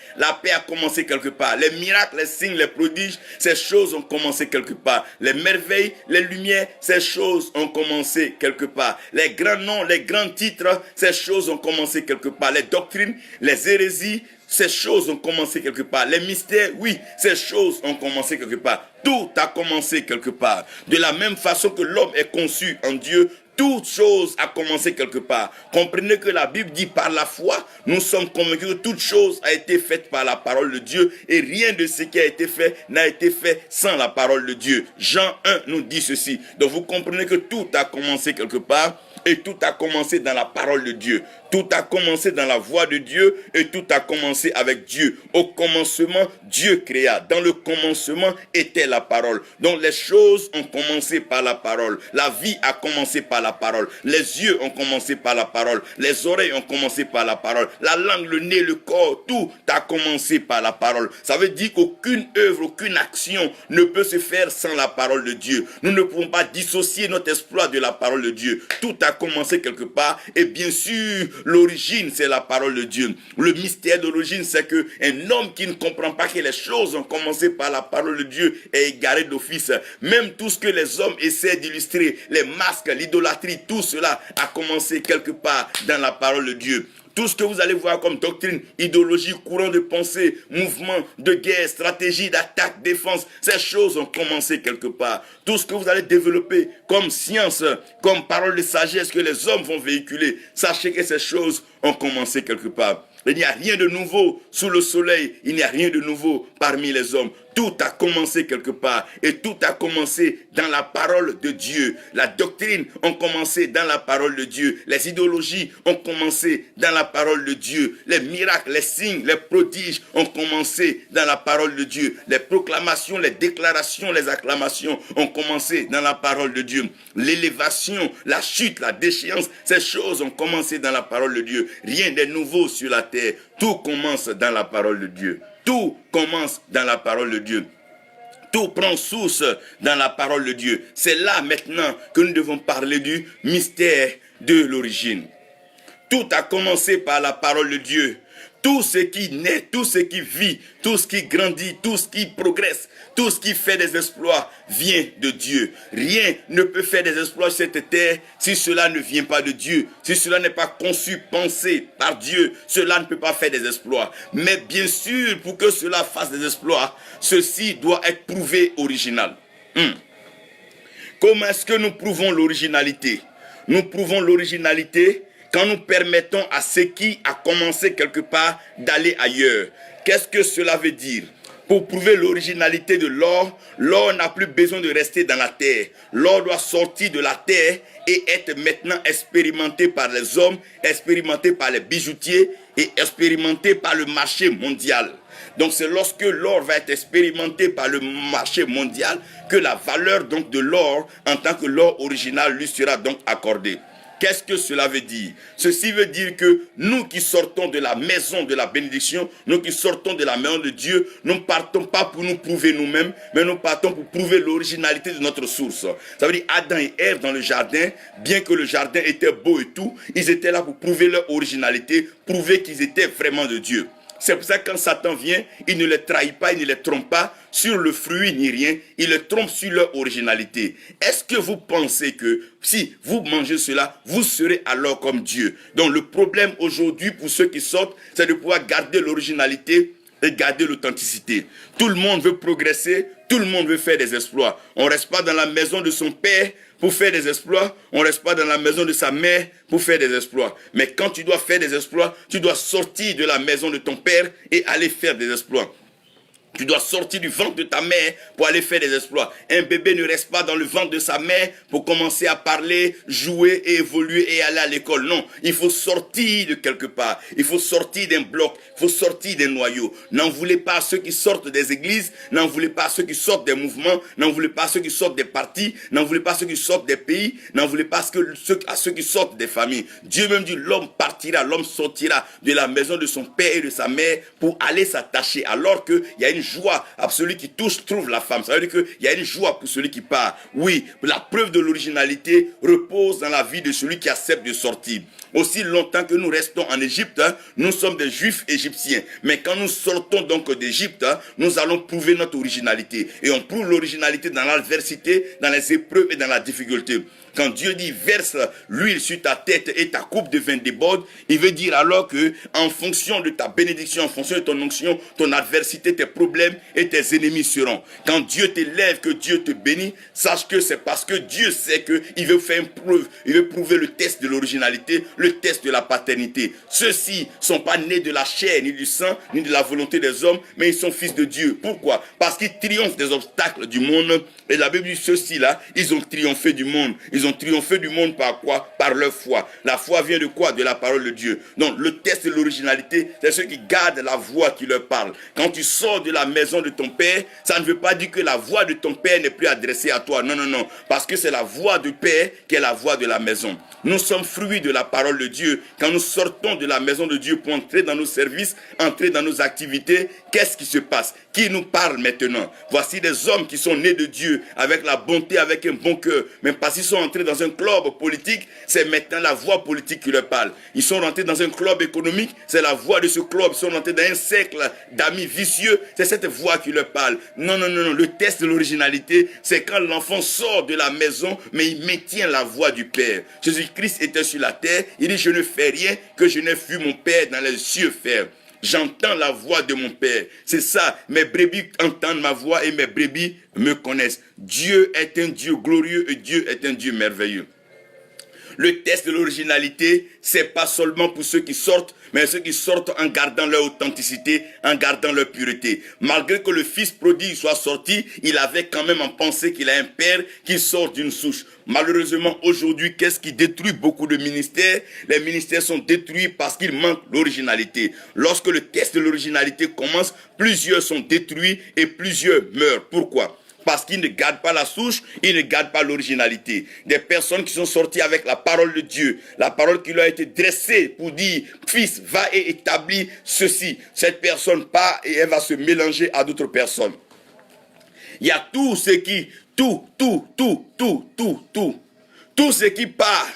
a commencé quelque part. Les miracles, les signes, les prodiges, ces choses ont commencé quelque part. Les merveilles, les lumières, ces choses ont commencé quelque part. Les grands noms, les grands titres, ces choses ont commencé quelque part. Les doctrines, les hérésies, ces choses ont commencé quelque part. Les mystères, oui, ces choses ont commencé quelque part. Tout a commencé quelque part. De la même façon que l'homme est conçu en Dieu, Toute chose a commencé quelque part. Comprenez que la Bible dit par la foi, nous sommes convaincus que toute chose a été faite par la parole de Dieu et rien de ce qui a été fait n'a été fait sans la parole de Dieu. Jean 1 nous dit ceci. Donc vous comprenez que tout a commencé quelque part et tout a commencé dans la parole de Dieu. Tout a commencé dans la voix de Dieu et tout a commencé avec Dieu. Au commencement, Dieu créa. Dans le commencement était la parole. Donc les choses ont commencé par la parole. La vie a commencé par la parole. Les yeux ont commencé par la parole. Les oreilles ont commencé par la parole. La langue, le nez, le corps, tout a commencé par la parole. Ça veut dire qu'aucune œuvre, aucune action ne peut se faire sans la parole de Dieu. Nous ne pouvons pas dissocier notre exploit de la parole de Dieu. Tout a commencé quelque part et bien sûr, l'origine, c'est la parole de Dieu. Le mystère de l'origine, c'est qu'un homme qui ne comprend pas que les choses ont commencé par la parole de Dieu est égaré d'office. Même tout ce que les hommes essaient d'illustrer, les masques, l'idolâtrie, tout cela a commencé quelque part dans la parole de Dieu. Tout ce que vous allez voir comme doctrine, idéologie, courant de pensée, mouvement de guerre, stratégie d'attaque, défense, ces choses ont commencé quelque part. Tout ce que vous allez développer comme science, comme parole de sagesse que les hommes vont véhiculer, sachez que ces choses ont commencé quelque part. Il n'y a rien de nouveau sous le soleil, il n'y a rien de nouveau parmi les hommes. Tout a commencé quelque part et tout a commencé dans la parole de Dieu. La doctrine a commencé dans la parole de Dieu. Les idéologies ont commencé dans la parole de Dieu. Les miracles, les signes, les prodiges ont commencé dans la parole de Dieu. Les proclamations, les déclarations, les acclamations ont commencé dans la parole de Dieu. L'élévation, la chute, la déchéance, ces choses ont commencé dans la parole de Dieu. Rien n'est nouveau sur la terre. Tout commence dans la parole de Dieu. Tout commence dans la parole de Dieu. Tout prend source dans la parole de Dieu. C'est là maintenant que nous devons parler du mystère de l'origine. Tout a commencé par la parole de Dieu. Tout ce qui naît, tout ce qui vit, tout ce qui grandit, tout ce qui progresse, tout ce qui fait des exploits vient de Dieu. Rien ne peut faire des exploits sur cette terre si cela ne vient pas de Dieu. Si cela n'est pas conçu, pensé par Dieu, cela ne peut pas faire des exploits. Mais bien sûr, pour que cela fasse des exploits, ceci doit être prouvé original. Comment est-ce que nous prouvons l'originalité? Nous prouvons l'originalité quand nous permettons à ce qui a commencé quelque part d'aller ailleurs. Qu'est-ce que cela veut dire? Pour prouver l'originalité de l'or, l'or n'a plus besoin de rester dans la terre. L'or doit sortir de la terre et être maintenant expérimenté par les hommes, expérimenté par les bijoutiers et expérimenté par le marché mondial. Donc c'est lorsque l'or va être expérimenté par le marché mondial que la valeur donc de l'or en tant que l'or original lui sera donc accordée. Qu'est-ce que cela veut dire? Ceci veut dire que nous qui sortons de la maison de la bénédiction, nous qui sortons de la maison de Dieu, nous ne partons pas pour nous prouver nous-mêmes, mais nous partons pour prouver l'originalité de notre source. Ça veut dire Adam et Ève dans le jardin, bien que le jardin était beau et tout, ils étaient là pour prouver leur originalité, prouver qu'ils étaient vraiment de Dieu. C'est pour ça que quand Satan vient, il ne les trahit pas, il ne les trompe pas sur le fruit ni rien, il les trompe sur leur originalité. Est-ce que vous pensez que si vous mangez cela, vous serez alors comme Dieu? Donc le problème aujourd'hui pour ceux qui sortent, c'est de pouvoir garder l'originalité et garder l'authenticité. Tout le monde veut progresser, tout le monde veut faire des exploits. On ne reste pas dans la maison de son père pour faire des exploits, on ne reste pas dans la maison de sa mère pour faire des exploits. Mais quand tu dois faire des exploits, tu dois sortir de la maison de ton père et aller faire des exploits. Tu dois sortir du ventre de ta mère pour aller faire des exploits. Un bébé ne reste pas dans le ventre de sa mère pour commencer à parler, jouer et évoluer et aller à l'école. Non, il faut sortir de quelque part. Il faut sortir d'un bloc. Il faut sortir d'un noyau. N'en voulez pas à ceux qui sortent des églises. N'en voulez pas à ceux qui sortent des mouvements. N'en voulez pas à ceux qui sortent des partis. N'en voulez pas à ceux qui sortent des pays. N'en voulez pas à ceux qui sortent des familles. Dieu même dit l'homme partira, l'homme sortira de la maison de son père et de sa mère pour aller s'attacher. Alors qu'il y a une joie à celui qui trouve la femme. Ça veut dire qu'il y a une joie pour celui qui part. Oui, la preuve de l'originalité repose dans la vie de celui qui accepte de sortir. Aussi longtemps que nous restons en Égypte, nous sommes des juifs égyptiens. Mais quand nous sortons donc d'Égypte, nous allons prouver notre originalité. Et on prouve l'originalité dans l'adversité, dans les épreuves et dans la difficulté. Quand Dieu dit verse l'huile sur ta tête et ta coupe de vin déborde, il veut dire alors que en fonction de ta bénédiction, en fonction de ton onction, ton adversité, tes problèmes et tes ennemis seront. Quand Dieu t'élève, que Dieu te bénit, sache que c'est parce que Dieu sait qu'il veut faire une preuve, il veut prouver le test de l'originalité, le test de la paternité. Ceux-ci ne sont pas nés de la chair, ni du sang, ni de la volonté des hommes, mais ils sont fils de Dieu. Pourquoi? Parce qu'ils triomphent des obstacles du monde. Et la Bible dit ceux-ci-là, ils ont triomphé du monde. Ils ont triomphé du monde par quoi? Par leur foi. La foi vient de quoi? De la parole de Dieu. Donc le test de l'originalité, c'est ceux qui gardent la voix qui leur parle. Quand tu sors de la maison de ton père, ça ne veut pas dire que la voix de ton père n'est plus adressée à toi. Non, non, non. Parce que c'est la voix du père qui est la voix de la maison. Nous sommes fruits de la parole de Dieu. Quand nous sortons de la maison de Dieu pour entrer dans nos services, entrer dans nos activités, qu'est-ce qui se passe? Qui nous parle maintenant? Voici des hommes qui sont nés de Dieu, avec la bonté, avec un bon cœur. Mais parce qu'ils sont entrés dans un club politique, c'est maintenant la voix politique qui leur parle. Ils sont rentrés dans un club économique, c'est la voix de ce club. Ils sont rentrés dans un cercle d'amis vicieux, c'est cette voix qui leur parle. Non, non, non, non. Le test de l'originalité, c'est quand l'enfant sort de la maison, mais il maintient la voix du Père. Jésus-Christ était sur la terre, il dit, je ne fais rien que je n'ai vu mon Père dans les cieux faire. J'entends la voix de mon Père. C'est ça, mes brebis entendent ma voix et mes brebis me connaissent. Dieu est un Dieu glorieux et Dieu est un Dieu merveilleux. Le test de l'originalité, c'est pas seulement pour ceux qui sortent, mais ceux qui sortent en gardant leur authenticité, en gardant leur pureté. Malgré que le fils prodigue soit sorti, il avait quand même en pensée qu'il a un père qui sort d'une souche. Malheureusement, aujourd'hui, qu'est-ce qui détruit beaucoup de ministères? Les ministères sont détruits parce qu'il manque l'originalité. Lorsque le test de l'originalité commence, plusieurs sont détruits et plusieurs meurent. Pourquoi? Parce qu'ils ne gardent pas la souche, ils ne gardent pas l'originalité. Des personnes qui sont sorties avec la parole de Dieu, la parole qui leur a été dressée pour dire, fils, va et établis ceci. Cette personne part et elle va se mélanger à d'autres personnes. Il y a tout ce qui, tout ce qui part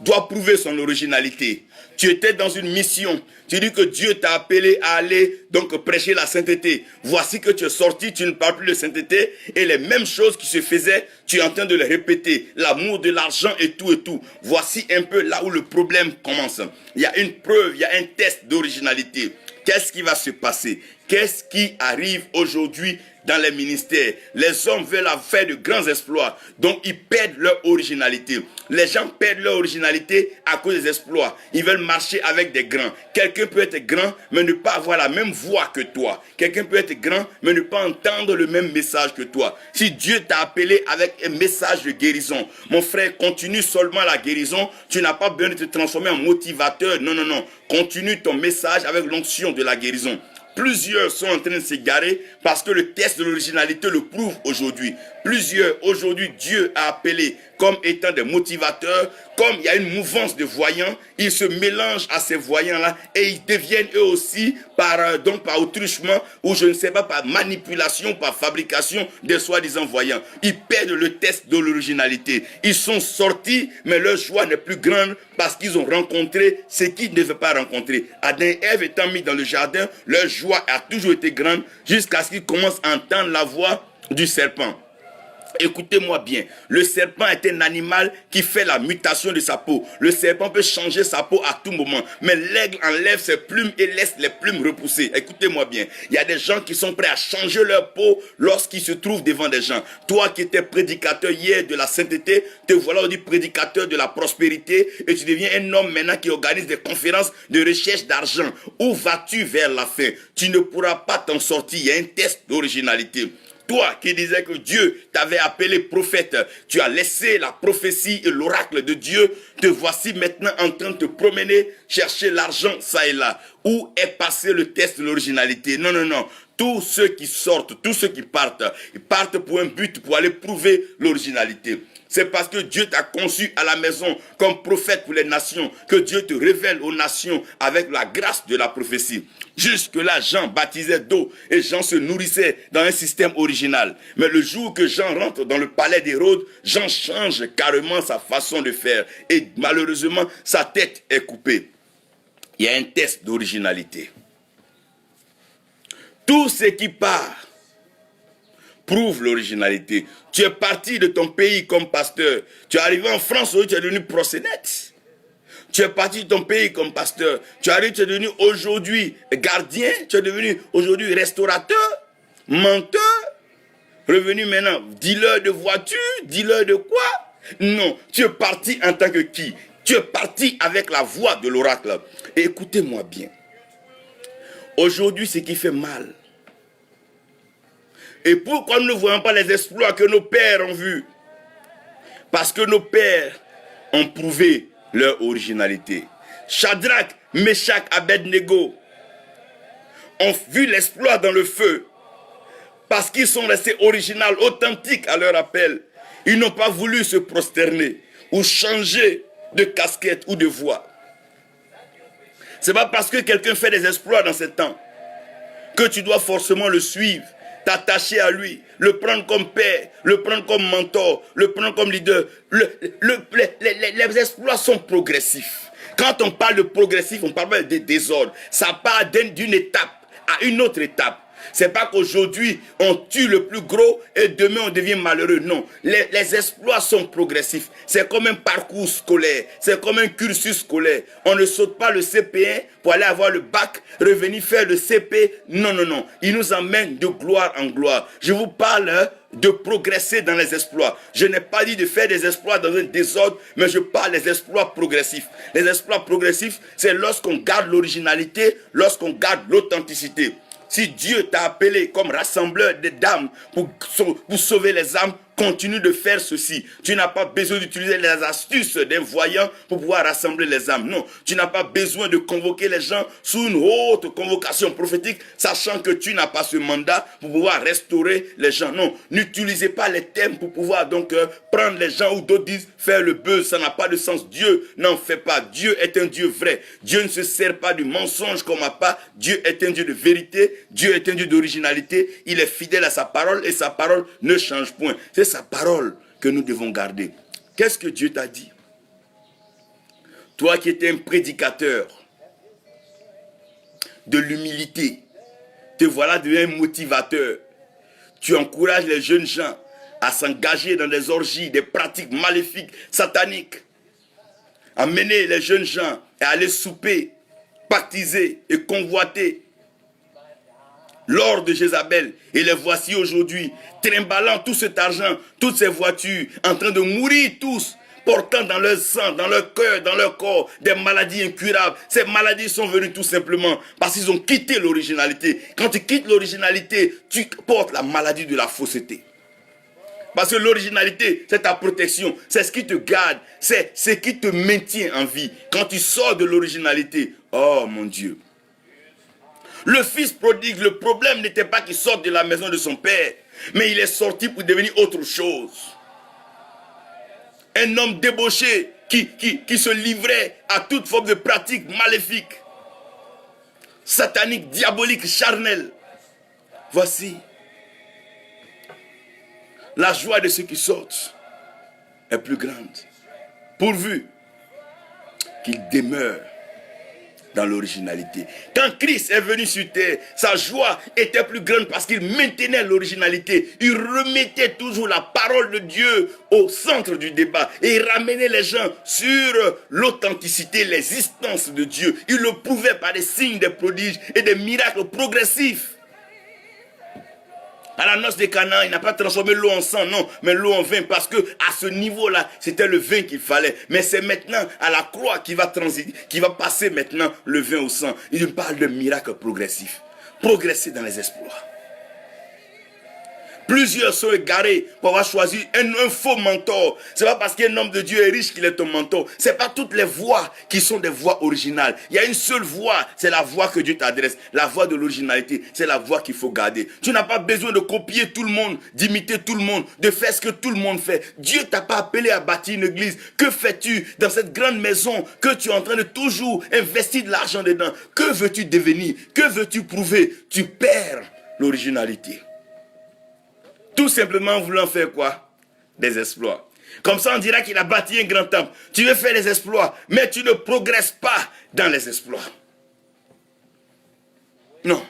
doit prouver son originalité. Tu étais dans une mission. Tu dis que Dieu t'a appelé à aller donc prêcher la sainteté. Voici que tu es sorti, tu ne parles plus de sainteté. Et les mêmes choses qui se faisaient, tu es en train de les répéter. L'amour de l'argent et tout et tout. Voici un peu là où le problème commence. Il y a une preuve, il y a un test d'originalité. Qu'est-ce qui va se passer? Qu'est-ce qui arrive aujourd'hui dans les ministères? Les hommes veulent faire de grands exploits, donc ils perdent leur originalité. Les gens perdent leur originalité à cause des exploits. Ils veulent marcher avec des grands. Quelqu'un peut être grand, mais ne pas avoir la même voix que toi. Quelqu'un peut être grand, mais ne pas entendre le même message que toi. Si Dieu t'a appelé avec un message de guérison, mon frère, continue seulement la guérison. Tu n'as pas besoin de te transformer en motivateur. Non, non, non. Continue ton message avec l'onction de la guérison. Plusieurs sont en train de s'égarer parce que le test de l'originalité le prouve aujourd'hui. Plusieurs, aujourd'hui, Dieu a appelé comme étant des motivateurs. Comme il y a une mouvance de voyants, ils se mélangent à ces voyants-là et ils deviennent eux aussi par autruchement ou je ne sais pas, par manipulation, par fabrication des soi-disant voyants. Ils perdent le test de l'originalité. Ils sont sortis, mais leur joie n'est plus grande parce qu'ils ont rencontré ce qu'ils ne devaient pas rencontrer. Adam et Ève étant mis dans le jardin, leur joie a toujours été grande jusqu'à ce qu'ils commencent à entendre la voix du serpent. Écoutez-moi bien, le serpent est un animal qui fait la mutation de sa peau. Le serpent peut changer sa peau à tout moment, mais l'aigle enlève ses plumes et laisse les plumes repousser. Écoutez-moi bien, il y a des gens qui sont prêts à changer leur peau lorsqu'ils se trouvent devant des gens. Toi qui étais prédicateur hier de la sainteté, te voilà aujourd'hui prédicateur de la prospérité et tu deviens un homme maintenant qui organise des conférences de recherche d'argent. Où vas-tu vers la fin? Tu ne pourras pas t'en sortir, il y a un test d'originalité. Toi qui disais que Dieu t'avait appelé prophète, tu as laissé la prophétie et l'oracle de Dieu, te voici maintenant en train de te promener, chercher l'argent ça et là. Où est passé le test de l'originalité? Non, non, non. Tous ceux qui sortent, tous ceux qui partent, ils partent pour un but, pour aller prouver l'originalité. C'est parce que Dieu t'a conçu à la maison comme prophète pour les nations, que Dieu te révèle aux nations avec la grâce de la prophétie. Jusque-là, Jean baptisait d'eau et Jean se nourrissait dans un système original. Mais le jour que Jean rentre dans le palais d'Hérode, Jean change carrément sa façon de faire. Et malheureusement, sa tête est coupée. Il y a un test d'originalité. Tout ce qui part Prouve l'originalité. Tu es parti de ton pays comme pasteur. Tu es arrivé en France, aujourd'hui tu es devenu prosénète. Tu es parti de ton pays comme pasteur. Tu es devenu aujourd'hui gardien. Tu es devenu aujourd'hui restaurateur, menteur. Revenu maintenant, dealer de voitures, dealer de quoi? Non, tu es parti en tant que qui? Tu es parti avec la voix de l'oracle. Et écoutez-moi bien. Aujourd'hui, ce qui fait mal. Et pourquoi nous ne voyons pas les exploits que nos pères ont vus? Parce que nos pères ont prouvé leur originalité. Shadrach, Meshach, Abednego ont vu l'exploit dans le feu. Parce qu'ils sont restés originaux, authentiques à leur appel. Ils n'ont pas voulu se prosterner ou changer de casquette ou de voix. Ce n'est pas parce que quelqu'un fait des exploits dans ce temps que tu dois forcément le suivre, t'attacher à lui, le prendre comme père, le prendre comme mentor, le prendre comme leader. Les exploits sont progressifs. Quand on parle de progressif, on parle de désordre. Ça part d'une étape à une autre étape. C'est pas qu'aujourd'hui on tue le plus gros et demain on devient malheureux. Non, les exploits sont progressifs. C'est comme un parcours scolaire, c'est comme un cursus scolaire. On ne saute pas le CP1 pour aller avoir le bac, revenir faire le CP. Non, non, non. Il nous emmène de gloire en gloire. Je vous parle de progresser dans les exploits. Je n'ai pas dit de faire des exploits dans un désordre, mais je parle des exploits progressifs. Les exploits progressifs, c'est lorsqu'on garde l'originalité, lorsqu'on garde l'authenticité. Si Dieu t'a appelé comme rassembleur d'âmes pour sauver les âmes, continue de faire ceci. Tu n'as pas besoin d'utiliser les astuces d'un voyant pour pouvoir rassembler les âmes. Non, tu n'as pas besoin de convoquer les gens sous une haute convocation prophétique, sachant que tu n'as pas ce mandat pour pouvoir restaurer les gens. Non, n'utilisez pas les thèmes pour pouvoir donc prendre les gens où d'autres disent faire le buzz. Ça n'a pas de sens. Dieu n'en fait pas. Dieu est un Dieu vrai. Dieu ne se sert pas du mensonge comme appât. Dieu est un Dieu de vérité. Dieu est un Dieu d'originalité. Il est fidèle à sa parole et sa parole ne change point. C'est sa parole que nous devons garder. Qu'est-ce que Dieu t'a dit? Toi qui étais un prédicateur de l'humilité, te voilà devenu un motivateur. Tu encourages les jeunes gens à s'engager dans des orgies, des pratiques maléfiques, sataniques. Amener les jeunes gens à aller souper, pactiser et convoiter l'or de Jézabel. Et les voici aujourd'hui, trimballant tout cet argent, toutes ces voitures, en train de mourir tous, portant dans leur sang, dans leur cœur, dans leur corps, des maladies incurables. Ces maladies sont venues tout simplement parce qu'ils ont quitté l'originalité. Quand tu quittes l'originalité, tu portes la maladie de la fausseté. Parce que l'originalité, c'est ta protection, c'est ce qui te garde, c'est ce qui te maintient en vie. Quand tu sors de l'originalité, oh mon Dieu. Le fils prodigue, le problème n'était pas qu'il sorte de la maison de son père, mais il est sorti pour devenir autre chose. Un homme débauché qui se livrait à toute forme de pratique maléfique, satanique, diabolique, charnelle. Voici, la joie de ceux qui sortent est plus grande, pourvu qu'ils demeurent dans l'originalité. Quand Christ est venu sur terre, sa joie était plus grande parce qu'il maintenait l'originalité. Il remettait toujours la parole de Dieu au centre du débat et il ramenait les gens sur l'authenticité, l'existence de Dieu. Il le prouvait par des signes, des prodiges et des miracles progressifs. À la noce de Canaan, il n'a pas transformé l'eau en sang, non, mais l'eau en vin, parce que à ce niveau-là, c'était le vin qu'il fallait. Mais c'est maintenant à la croix qu'il va transiter, qui va passer maintenant le vin au sang. Il parle de miracles progressifs. Progresser dans les exploits. Plusieurs sont égarés pour avoir choisi un faux mentor. Ce n'est pas parce qu'un homme de Dieu est riche qu'il est ton mentor. Ce n'est pas toutes les voix qui sont des voix originales. Il y a une seule voix, c'est la voix que Dieu t'adresse. La voix de l'originalité, c'est la voix qu'il faut garder. Tu n'as pas besoin de copier tout le monde, d'imiter tout le monde, de faire ce que tout le monde fait. Dieu t'a pas appelé à bâtir une église. Que fais-tu dans cette grande maison que tu es en train de toujours investir de l'argent dedans? Que veux-tu devenir? Que veux-tu prouver? Tu perds l'originalité. Tout simplement en voulant faire quoi? Des exploits. Comme ça, on dira qu'il a bâti un grand temple. Tu veux faire des exploits, mais tu ne progresses pas dans les exploits. Non.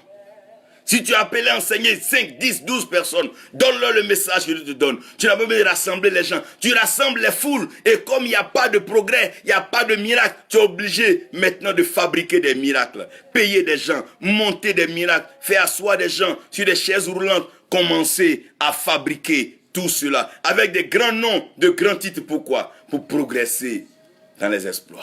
Si tu as appelé à enseigner 5, 10, 12 personnes, donne-leur le message que Dieu te donne. Tu n'as pas besoin de rassembler les gens. Tu rassembles les foules. Et comme il n'y a pas de progrès, il n'y a pas de miracle, tu es obligé maintenant de fabriquer des miracles. Payer des gens, monter des miracles, faire asseoir des gens sur des chaises roulantes. Commencer à fabriquer tout cela avec des grands noms, de grands titres. Pourquoi? Pour progresser dans les exploits.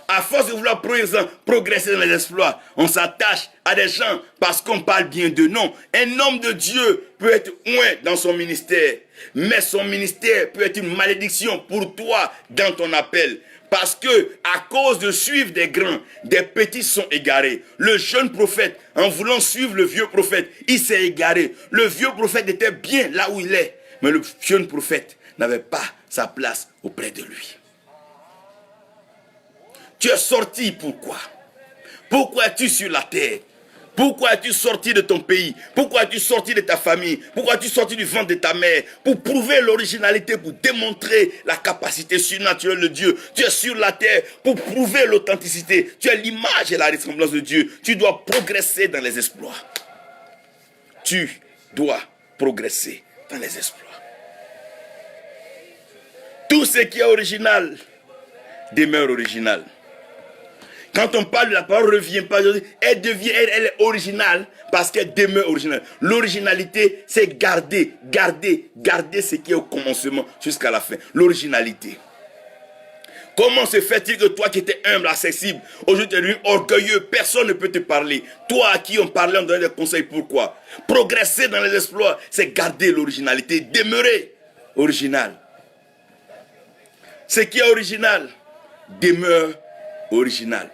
À force de vouloir progresser dans les exploits, on s'attache à des gens parce qu'on parle bien de non. Un homme de Dieu peut être loin dans son ministère, mais son ministère peut être une malédiction pour toi dans ton appel. Parce que, à cause de suivre des grands, des petits sont égarés. Le jeune prophète, en voulant suivre le vieux prophète, il s'est égaré. Le vieux prophète était bien là où il est, mais le jeune prophète n'avait pas sa place auprès de lui. Tu es sorti pourquoi? Pourquoi es-tu sur la terre? Pourquoi es-tu sorti de ton pays? Pourquoi es-tu sorti de ta famille? Pourquoi es-tu sorti du ventre de ta mère? Pour prouver l'originalité, pour démontrer la capacité surnaturelle de Dieu. Tu es sur la terre pour prouver l'authenticité. Tu es l'image et la ressemblance de Dieu. Tu dois progresser dans les exploits. Tu dois progresser dans les exploits. Tout ce qui est original demeure original. Quand on parle de la parole, revient pas, elle est originale parce qu'elle demeure originale. L'originalité, c'est garder ce qui est au commencement jusqu'à la fin. L'originalité. Comment se fait-il que toi qui étais humble, accessible, aujourd'hui tu es devenu orgueilleux, personne ne peut te parler. Toi à qui on parlait, on donnait des conseils, pourquoi? Progresser dans les exploits, c'est garder l'originalité, demeurer original. Ce qui est original demeure original.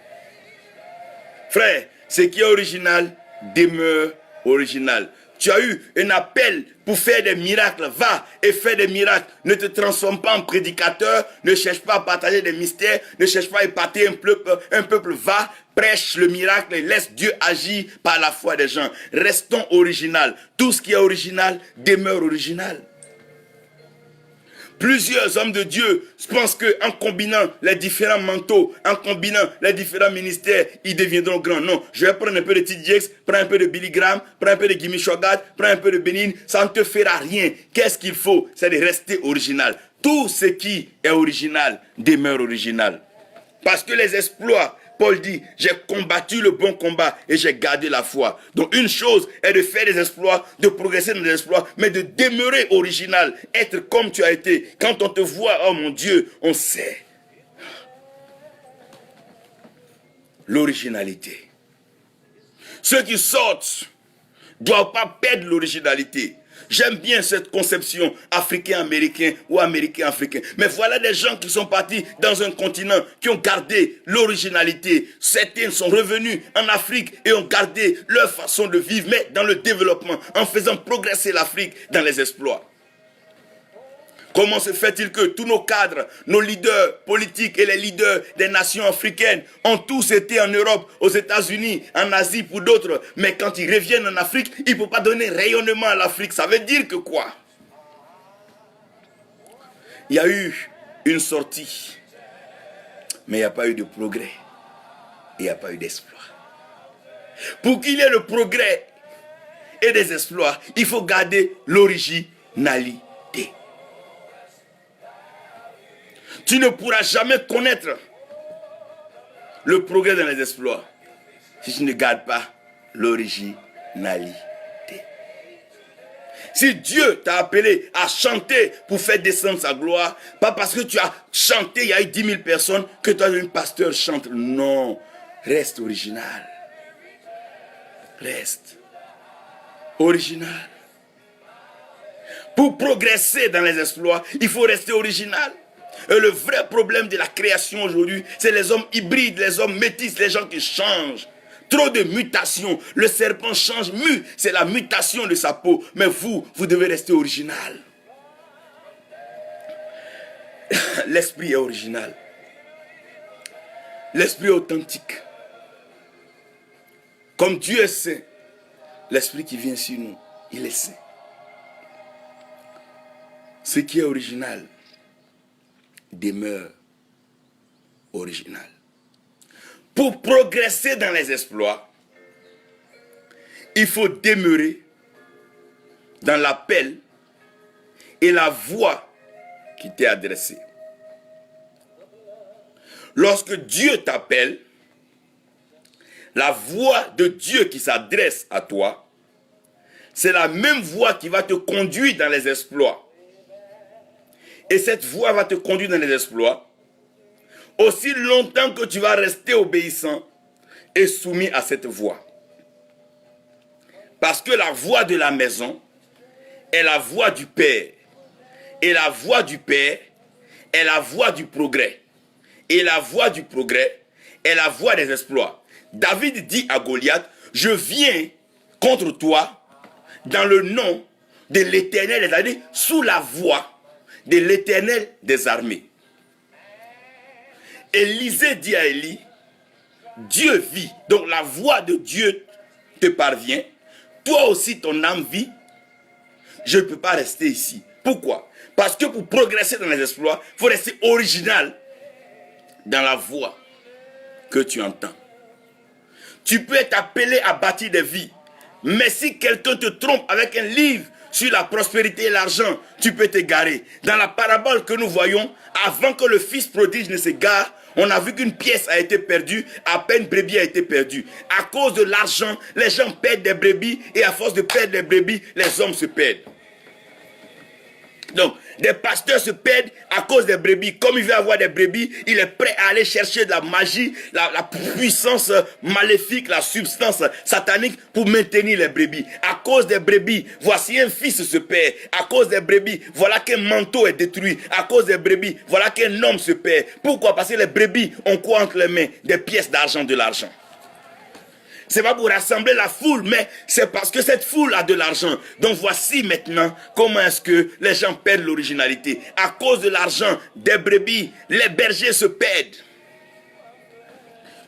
Frère, ce qui est original demeure original. Tu as eu un appel pour faire des miracles. Va et fais des miracles. Ne te transforme pas en prédicateur. Ne cherche pas à partager des mystères. Ne cherche pas à épater un peuple. Va, prêche le miracle et laisse Dieu agir par la foi des gens. Restons original. Tout ce qui est original demeure original. Plusieurs hommes de Dieu pensent qu'en combinant les différents manteaux, en combinant les différents ministères, ils deviendront grands. Non, je vais prendre un peu de T.D. Jakes, prendre un peu de Billy Graham, prendre un peu de Gimme Shogat, prendre un peu de Benin. Ça ne te fera rien. Qu'est-ce qu'il faut? C'est de rester original. Tout ce qui est original demeure original. Parce que les exploits, Paul dit, j'ai combattu le bon combat et j'ai gardé la foi. Donc une chose est de faire des exploits, de progresser dans des exploits, mais de demeurer original, être comme tu as été. Quand on te voit, oh mon Dieu, on sait. L'originalité. Ceux qui sortent ne doivent pas perdre l'originalité. J'aime bien cette conception africain-américain ou américain-africain. Mais voilà des gens qui sont partis dans un continent, qui ont gardé l'originalité. Certains sont revenus en Afrique et ont gardé leur façon de vivre, mais dans le développement, en faisant progresser l'Afrique dans les exploits. Comment se fait-il que tous nos cadres, nos leaders politiques et les leaders des nations africaines ont tous été en Europe, aux États-Unis, en Asie pour d'autres, mais quand ils reviennent en Afrique, ils ne peuvent pas donner rayonnement à l'Afrique. Ça veut dire que quoi? Il y a eu une sortie, mais il n'y a pas eu de progrès. Il n'y a pas eu d'exploit. Pour qu'il y ait le progrès et des exploits, il faut garder l'originalité. Tu ne pourras jamais connaître le progrès dans les exploits si tu ne gardes pas l'originalité. Si Dieu t'a appelé à chanter pour faire descendre sa gloire, pas parce que tu as chanté, il y a eu 10 000 personnes, que toi, un pasteur chante. Non, reste original. Reste original. Pour progresser dans les exploits, il faut rester original. Et le vrai problème de la création aujourd'hui, c'est les hommes hybrides, les hommes métis, les gens qui changent. Trop de mutations. Le serpent change, mue. C'est la mutation de sa peau. Mais vous devez rester original. L'esprit est original. L'esprit est authentique. Comme Dieu est saint, l'esprit qui vient sur nous, il est saint. Ce qui est original demeure original. Pour progresser dans les exploits, il faut demeurer dans l'appel et la voix qui t'est adressée. Lorsque Dieu t'appelle, la voix de Dieu qui s'adresse à toi, c'est la même voix qui va te conduire dans les exploits. Et cette voix va te conduire dans les exploits aussi longtemps que tu vas rester obéissant et soumis à cette voix. Parce que la voix de la maison est la voix du Père. Et la voix du Père est la voix du progrès. Et la voix du progrès est la voix des exploits. David dit à Goliath, je viens contre toi dans le nom de l'Éternel des armées, sous la voix de l'Éternel des armées. Élisée dit à Élie, Dieu vit, donc la voix de Dieu te parvient, toi aussi ton âme vit, je ne peux pas rester ici. Pourquoi? Parce que pour progresser dans les exploits, il faut rester original dans la voix que tu entends. Tu peux être appelé à bâtir des vies, mais si quelqu'un te trompe avec un livre sur la prospérité et l'argent, tu peux t'égarer. Dans la parabole que nous voyons, avant que le fils prodige ne s'égare, on a vu qu'une pièce a été perdue, à peine brebis a été perdue. À cause de l'argent, les gens perdent des brebis, et à force de perdre des brebis, les hommes se perdent. Donc, des pasteurs se perdent à cause des brebis. Comme il veut avoir des brebis, il est prêt à aller chercher de la magie, la puissance maléfique, la substance satanique pour maintenir les brebis. À cause des brebis, voici un fils se perd. À cause des brebis, voilà qu'un manteau est détruit. À cause des brebis, voilà qu'un homme se perd. Pourquoi? Parce que les brebis ont quoi entre les mains? Des pièces d'argent, de l'argent. Ce n'est pas pour rassembler la foule, mais c'est parce que cette foule a de l'argent. Donc voici maintenant comment est-ce que les gens perdent l'originalité. À cause de l'argent des brebis, les bergers se perdent.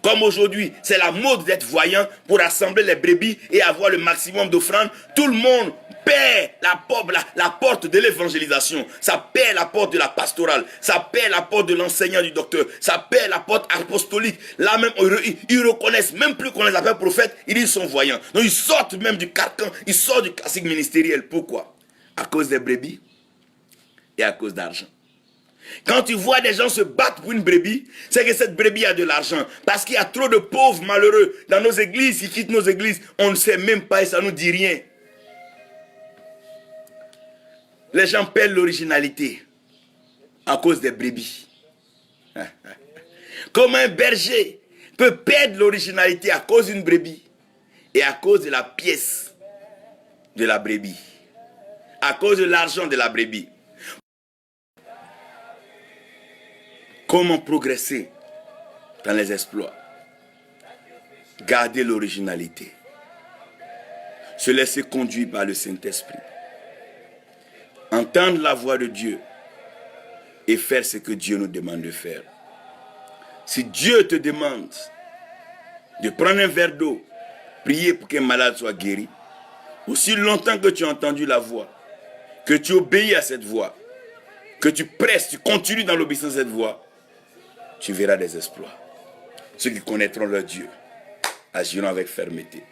Comme aujourd'hui, c'est la mode d'être voyant pour rassembler les brebis et avoir le maximum d'offrandes. Tout le monde perd la porte de l'évangélisation. Ça perd la porte de la pastorale. Ça perd la porte de l'enseignant, du docteur. Ça perd la porte apostolique. Là même, ils reconnaissent, même plus qu'on les appelle prophètes, ils sont voyants. Donc ils sortent même du carcan, ils sortent du classique ministériel. Pourquoi? À cause des brebis et à cause d'argent. Quand tu vois des gens se battre pour une brebis, c'est que cette brebis a de l'argent. Parce qu'il y a trop de pauvres malheureux dans nos églises qui quittent nos églises. On ne sait même pas et ça ne nous dit rien. Les gens perdent l'originalité à cause des brebis. Comme un berger peut perdre l'originalité à cause d'une brebis et à cause de la pièce de la brebis, à cause de l'argent de la brebis. Comment progresser dans les exploits? Garder l'originalité. Se laisser conduire par le Saint-Esprit. Entendre la voix de Dieu et faire ce que Dieu nous demande de faire. Si Dieu te demande de prendre un verre d'eau, prier pour qu'un malade soit guéri, aussi longtemps que tu as entendu la voix, que tu obéis à cette voix, que tu presses, tu continues dans l'obéissance de cette voix, tu verras des exploits. Ceux qui connaîtront leur Dieu agiront avec fermeté,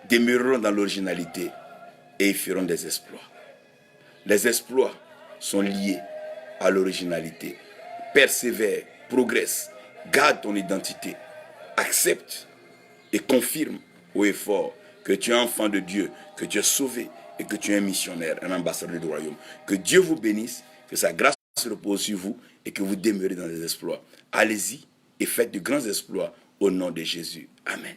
demeureront dans l'originalité et ils feront des exploits. Les exploits sont liés à l'originalité. Persévère, progresse, garde ton identité, accepte et confirme haut et fort que tu es enfant de Dieu, que tu es sauvé et que tu es un missionnaire, un ambassadeur du royaume. Que Dieu vous bénisse, que sa grâce se repose sur vous et que vous demeurez dans les exploits. Allez-y et faites de grands exploits au nom de Jésus. Amen.